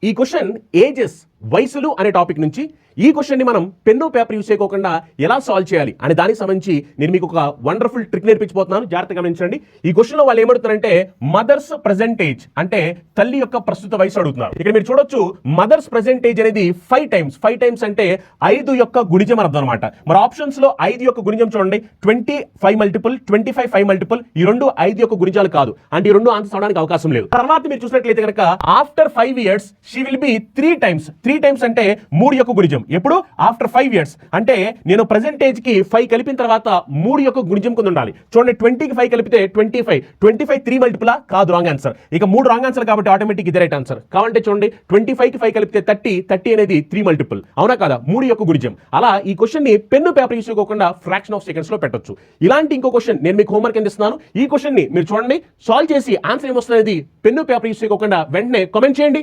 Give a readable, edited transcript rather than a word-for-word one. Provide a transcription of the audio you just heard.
ఈ question ages వయసులు అనే టాపిక్ నుంచి ఈ క్వశ్చన్ ని మనం పెన్ను పేపర్ యూస్ చేయకుండా ఎలా సాల్వ్ చేయాలి అనే దానికి సంబంధించి నేను మీకు ఒక వండర్ఫుల్ ట్రిక్ నేర్పించబోతున్నాను. జాగ్రత్తగా గమనించండి. ఈ క్వశ్చన్ లో వాళ్ళు ఏమడుగుతారంటే మదర్స్ ప్రెజెంట్ ఏజ్ అంటే తల్లి యొక్క ప్రస్తుత వయసు అడుగుతున్నారు. ఇక్కడ మీరు చూడొచ్చు మదర్స్ ప్రెజెంట్ ఏజ్ అనేది 5 టైమ్స్ అంటే 5 యొక్క గుణిజం అర్థం అనమాట. మరి ఆప్షన్స్ లో 5 యొక్క గుణిజం చూడండి, 25 మల్టిపుల్ 25 మల్టిపుల్, ఈ రెండు 5 యొక్క గుణిజాలు కాదు, అంటే ఈ రెండు ఆన్సర్ అవడానికి అవకాశం లేదు. తర్వాత మీరు చూసినట్లయితే కనుక after 5 years she will be 3 times అంటే 3 యొక్క గుణిజం. ఎప్పుడు? ఆఫ్టర్ 5 years అంటే నేను ప్రెజెంటేజ్ కి 5 కలిపిన తర్వాత 3 యొక్క గుణిజం కింద ఉండాలి. చూడండి 20 కి 5 కలిపితే 25 3 మల్టిపుల్ కాదు, రాంగ్ ఆన్సర్. ఇక 3 రాంగ్ ఆన్సర్ కాబట్టి ఆటోమేటిక్ ఇది రైట్ ఆన్సర్. కాబట్టి చూడండి 25 కి 5 కలిపితే 30 అనేది 3 మల్టిపుల్, అవునా కదా? 3 యొక్క గుణిజం. అలా ఈ క్వశ్చన్ ని పెన్ను పేపర్ యూస్ చేయకుండా ఫ్రాక్షన్ ఆఫ్ సెకండ్స్ లో పెట్టొచ్చు. ఇలాంటి ఇంకో క్వశ్చన్ నేను మీకు హోంవర్క్ అందిస్తున్నాను. ఈ క్వశ్చన్ ని మీరు చూడండి, సాల్వ్ చేసి ఆన్సర్ ఏమొస్తుంది పెన్ను పేపర్ యూస్ చేయకుండా వెంటనే కామెంట్ చేయండి.